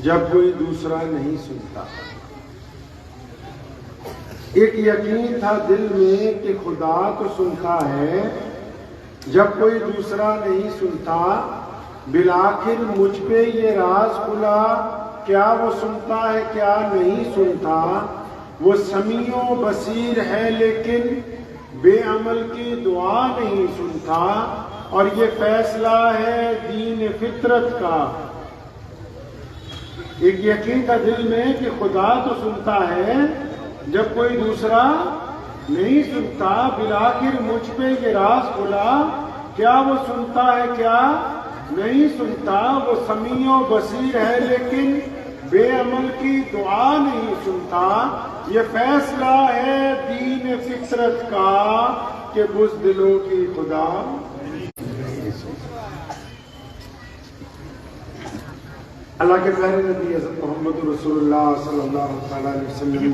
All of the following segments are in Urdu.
جب کوئی دوسرا نہیں سنتا۔ ایک یقین تھا دل میں کہ خدا تو سنتا ہے، جب کوئی دوسرا نہیں سنتا، بالآخر مجھ پہ یہ راز کھلا، کیا وہ سنتا ہے کیا نہیں سنتا۔ وہ سمیع و بصیر ہے لیکن بے عمل کی دعا نہیں سنتا، اور یہ فیصلہ ہے دین فطرت کا۔ ایک یقین تھا دل میں کہ خدا تو سنتا ہے جب کوئی دوسرا نہیں سنتا، بالآخر مجھ پہ یہ راز کھلا، کیا وہ سنتا ہے کیا نہیں سنتا۔ وہ سمیع و بصیر ہے لیکن بے عمل کی دعا نہیں سنتا، یہ فیصلہ ہے دین فطرت کا کہ بزدلوں کی خدا۔ اللہ کے پیارے نبی حضرت محمد رسول اللہ صلی اللہ علیہ وسلم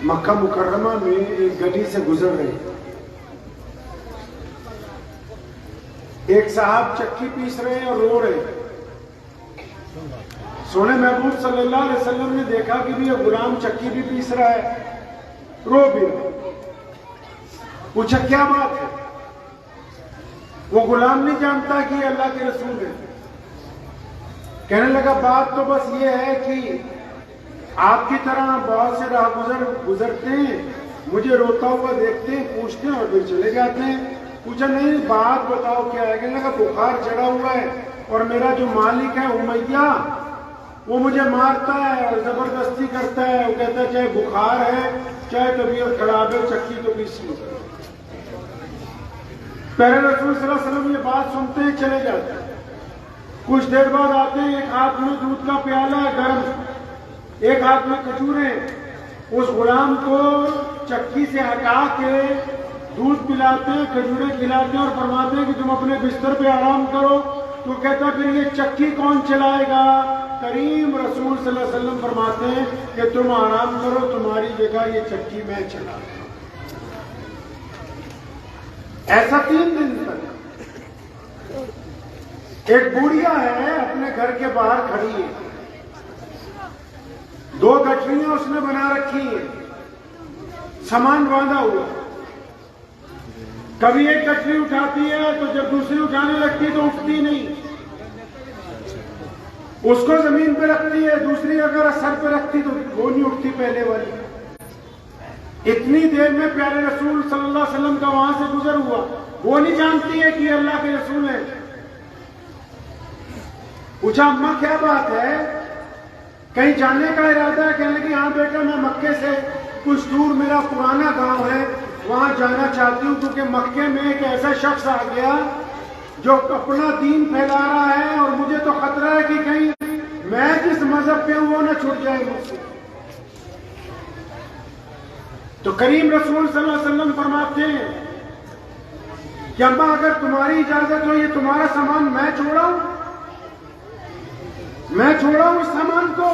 مکہ مکرمہ میں ایک گلی سے گزر رہے، ایک صاحب چکی پیس رہے ہیں اور رو رہے۔ سونے محبوب صلی اللہ علیہ وسلم نے دیکھا کہ بھی یہ غلام چکی بھی پیس رہا ہے، رو بھی رہا۔ پوچھا کیا بات ہے؟ وہ غلام نہیں جانتا کہ یہ اللہ کے رسول ہے۔ کہنے لگا بات تو بس یہ ہے کہ آپ کی طرح بہت سے راہ گزرتے ہیں، مجھے روتا ہوا دیکھتے ہیں، پوچھتے ہیں اور پھر چلے جاتے ہیں۔ پوچھا نہیں بات بتاؤ کیا ہے؟ کہنے لگا بخار چڑھا ہوا ہے اور میرا جو مالک ہے امیہ وہ مجھے مارتا ہے اور زبردستی کرتا ہے، وہ کہتا ہے چاہے بخار ہے چاہے طبیعت خراب ہے چکی تو پیس لو۔ پیارے رسول صلی اللہ علیہ وسلم یہ بات سنتے ہیں چلے جاتے ہیں۔ کچھ دیر بعد آتے ہیں، ایک ہاتھ میں دودھ کا پیالہ ہے گرم، ایک ہاتھ میں کھجوریں۔ اس غلام کو چکی سے ہٹا کے دودھ پلاتے ہیں، کھجوریں کھلاتے ہیں اور فرماتے ہیں کہ تم اپنے بستر پہ آرام کرو۔ تو کہتا پھر یہ چکی کون چلائے گا؟ کریم رسول صلی اللہ علیہ وسلم فرماتے ہیں کہ تم آرام کرو، تمہاری جگہ یہ چکی میں چلا۔ ایسا 3 دن تک۔ ایک بوڑھیا ہے اپنے گھر کے باہر کھڑی ہے، 2 گٹھلیاں اس نے بنا رکھی ہیں، سامان باندھا ہوا۔ کبھی ایک گٹھلی اٹھاتی ہے تو جب دوسری اٹھانے لگتی تو اٹھتی نہیں، اس کو زمین پہ رکھتی ہے، دوسری اگر سر پہ رکھتی تو وہ نہیں اٹھتی پہلے والی۔ اتنی دیر میں پیارے رسول صلی اللہ علیہ وسلم کا وہاں سے گزر ہوا، وہ نہیں جانتی ہے کہ اللہ کے رسول ہے۔ پوچھا اماں کیا بات ہے؟ کہیں جانے کا ارادہ ہے؟ کہنے لگی ہاں بیٹا میں مکے سے کچھ دور میرا پرانا گاؤں ہے، وہاں جانا چاہتی ہوں، کیونکہ مکے میں ایک ایسا شخص آ گیا جو اپنا دین پھیلا رہا ہے اور مجھے تو خطرہ ہے کہ کہیں میں جس مذہب پہ ہوں وہ نہ چھوٹ جائے مجھ سے۔ تو کریم رسول صلی اللہ علیہ وسلم فرماتے ہیں کہ اماں اگر تمہاری اجازت ہو یہ تمہارا سامان میں چھوڑا ہوں اس سامان کو؟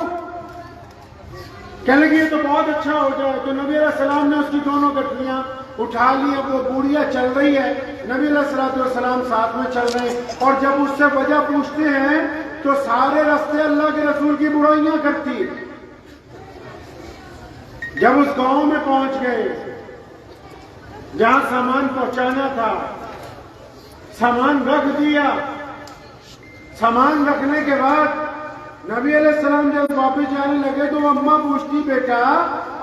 کہنے لگے یہ تو بہت اچھا ہو جائے۔ تو نبی علیہ السلام نے اس کی دونوں گٹھلیاں اٹھا لی، اب وہ بوڑھیا چل رہی ہے، نبی علیہ السلام ساتھ میں چل رہے ہیں، اور جب اس سے وجہ پوچھتے ہیں تو سارے راستے اللہ کے رسول کی برائیاں کرتی ہے۔ جب اس گاؤں میں پہنچ گئے جہاں سامان پہنچانا تھا، سامان رکھ دیا۔ سامان رکھنے کے بعد نبی علیہ السلام جب واپس جانے لگے تو اماں پوچھتی بیٹا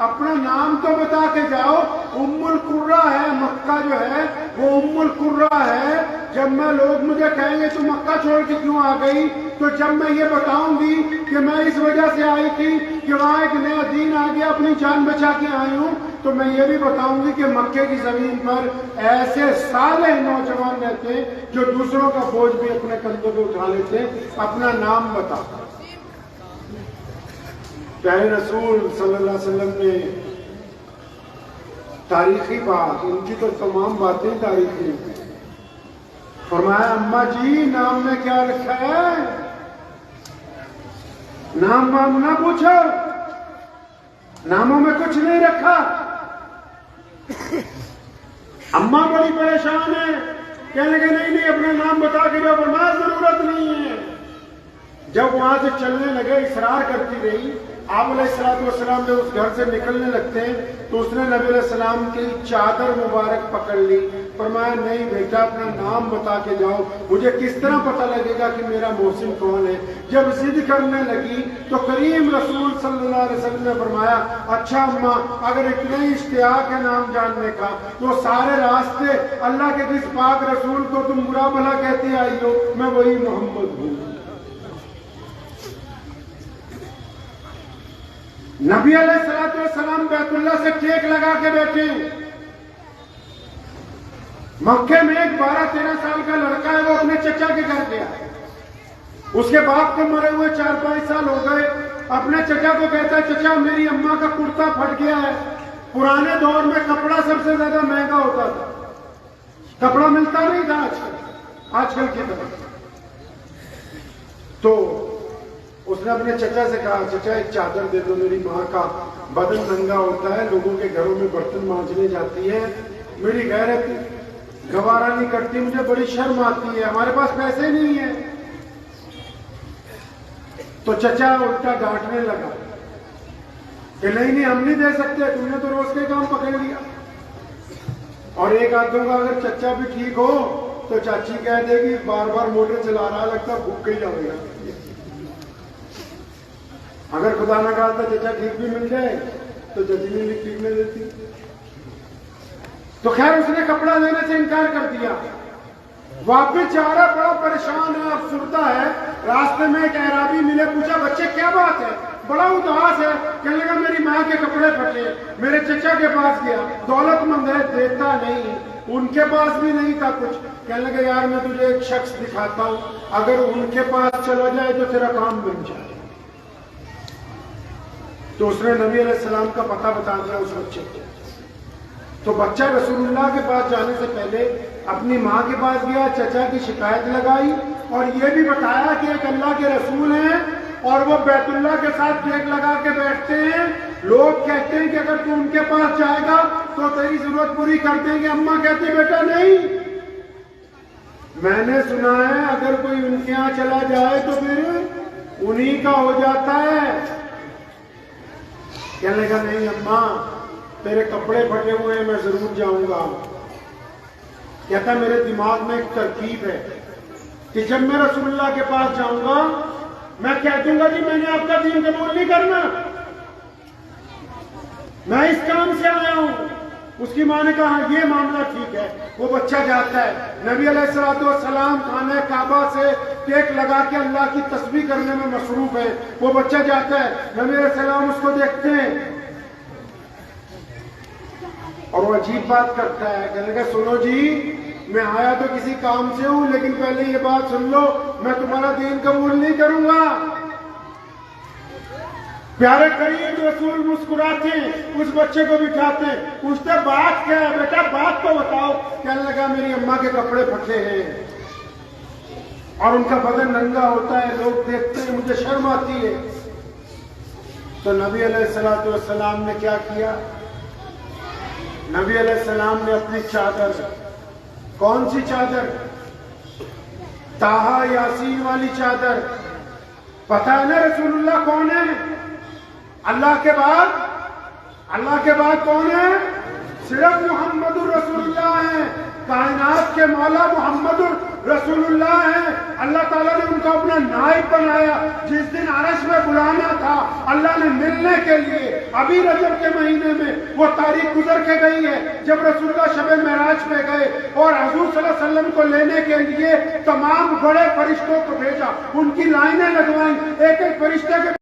اپنا نام تو بتا کے جاؤ۔ ام القرہ ہے، مکہ جو ہے وہ ام القرہ ہے۔ جب میں لوگ مجھے کہیں گے تو مکہ چھوڑ کے کیوں آ گئی، تو جب میں یہ بتاؤں گی کہ میں اس وجہ سے آئی تھی کہ وہاں ایک نیا دین آ گیا، اپنی جان بچا کے آئی ہوں، تو میں یہ بھی بتاؤں گی کہ مکے کی زمین پر ایسے صالح نوجوان رہتے ہیں جو دوسروں کا بوجھ بھی اپنے کندھوں پہ اٹھا لیتے ہیں۔ اپنا نام بتا۔ پیارے رسول صلی اللہ علیہ وسلم نے تاریخی بات، ان کی تو تمام باتیں تاریخی ہیں، فرمایا اماں جی نام میں کیا رکھا ہے؟ نام وام نہ پوچھو، ناموں میں کچھ نہیں رکھا۔ اماں بڑی پریشان ہے، کہنے لگے نہیں اپنا نام بتا کے جاؤ۔ فرمایا ضرورت نہیں جب وہاں سے چلنے لگے اصرار کرتی رہی، آپ علیہ السلام جب اس گھر سے نکلنے لگتے ہیں تو اس نے نبی علیہ السلام کی چادر مبارک پکڑ لی، فرمایا نہیں بیٹا اپنا نام بتا کے جاؤ، مجھے کس طرح پتہ لگے گا کہ میرا محسن کون ہے۔ جب ضد کرنے لگی تو کریم رسول صلی اللہ علیہ وسلم نے فرمایا اچھا اماں اگر اتنا ہی اشتیاق ہے نام جاننے کا تو سارے راستے اللہ کے جس پاک رسول کو تم برا بھلا کہتے آئی ہو میں وہی محمد ہوں۔ نبی علیہ السلام بیت اللہ سے ٹیک لگا کے بیٹھے ہیں۔ مکے میں ایک 12-13 سال کا لڑکا ہے، وہ اپنے چچا کے گھر گیا، اس کے باپ کو مرے ہوئے 4-5 سال ہو گئے، اپنے چچا کو کہتا ہے چچا میری اماں کا کرتا پھٹ گیا ہے۔ پرانے دور میں کپڑا سب سے زیادہ مہنگا ہوتا تھا، کپڑا ملتا نہیں تھا آج کل کی طرح۔ تو اس نے اپنے چچا سے کہا چچا ایک چادر دے دو، میری ماں کا بدن ننگا ہوتا ہے، لوگوں کے گھروں میں برتن مانجنے جاتی ہے، میری غیرت گوارا نہیں کرتی، مجھے بڑی شرم آتی ہے، ہمارے پاس پیسے نہیں ہیں۔ تو چچا الٹا ڈانٹنے لگا کہ نہیں ہم نہیں دے سکتے، تم نے تو روز کے کام پکڑ لیا۔ اور ایک آدھوں کا اگر چچا بھی ٹھیک ہو تو چاچی کہہ دے گی بار بار موٹر چلا رہا لگتا بھوک گئی جائے گا۔ اگر خدا نہ کہا چچا ٹھیک بھی مل جائے تو چچی نہیں ٹھیک نہیں دیتی۔ تو خیر اس نے کپڑا دینے سے انکار کر دیا، واپس جا رہا بڑا پریشان ہے، افسردہ ہے۔ راستے میں ایک اعرابی ملے، پوچھا بچے کیا بات ہے؟ بڑا اداس ہے، کہنے لگا میری ماں کے کپڑے پھٹے، میرے چچا کے پاس گیا، دولت مند ہے دیتا نہیں، ان کے پاس بھی نہیں تھا کچھ، کہنے لگا یار میں تجھے ایک شخص دکھاتا ہوں، اگر ان کے پاس چلا جائے تو تیرا کام بن جائے۔ تو اس نے نبی علیہ السلام کا پتہ بتا دیا اس بچے کو۔ تو بچہ رسول اللہ کے پاس جانے سے پہلے اپنی ماں کے پاس گیا، چچا کی شکایت لگائی اور یہ بھی بتایا کہ ایک اللہ کے رسول ہیں اور وہ بیت اللہ کے ساتھ ٹیک لگا کے بیٹھتے ہیں، لوگ کہتے ہیں کہ اگر تو ان کے پاس جائے گا تو تیری ضرورت پوری کر دیں گے۔ اماں کہتی بیٹا نہیں، میں نے سنا ہے اگر کوئی ان کے یہاں چلا جائے تو پھر انہی کا ہو جاتا ہے۔ کہنے لگا نہیں اماں تیرے کپڑے پھٹے ہوئے ہیں میں ضرور جاؤں گا۔ کہتا میرے دماغ میں ایک ترکیب ہے کہ جب میں رسول اللہ کے پاس جاؤں گا میں کہہ دوں گا جی میں نے آپ کا دین قبول نہیں کرنا، میں اس کام سے آیا ہوں۔ اس کی ماں نے کہا یہ معاملہ ٹھیک ہے۔ وہ بچہ جاتا ہے، نبی علیہ السلام خانہ کعبہ سے ٹیک لگا کے اللہ کی تسبیح کرنے میں مصروف ہے۔ وہ بچہ جاتا ہے، نبی علیہ السلام اس کو دیکھتے ہیں اور وہ عجیب بات کرتا ہے، کہنے لگا سنو جی میں آیا تو کسی کام سے ہوں لیکن پہلے یہ بات سن لو میں تمہارا دین قبول نہیں کروں گا۔ پیارے کریم رسول مسکراتے اس بچے کو بٹھاتے پوچھتے بات کیا ہے بیٹا، بات تو بتاؤ۔ کہنے لگا میری اماں کے کپڑے پھٹے ہیں اور ان کا بدن ننگا ہوتا ہے، لوگ دیکھتے ہیں مجھے شرم آتی ہے۔ تو نبی علیہ السلام نے کیا کیا؟ نبی علیہ السلام نے اپنی چادر، کون سی چادر؟ طٰہٰ یاسین والی چادر۔ پتہ ہے نا رسول اللہ کون ہے؟ اللہ کے بعد کون ہے؟ صرف محمد الرسول اللہ ہے، کائنات کے مولا محمد الرسول اللہ ہے۔ اللہ تعالیٰ نے ان کو اپنا نائب بنایا۔ جس دن عرش میں بلانا تھا اللہ نے ملنے کے لیے، ابھی رجب کے مہینے میں وہ تاریخ گزر کے گئی ہے جب رسول اللہ شب معراج پہ گئے اور حضور صلی اللہ علیہ وسلم کو لینے کے لیے تمام بڑے فرشتوں کو بھیجا، ان کی لائنیں لگوائیں، ایک ایک فرشتے کے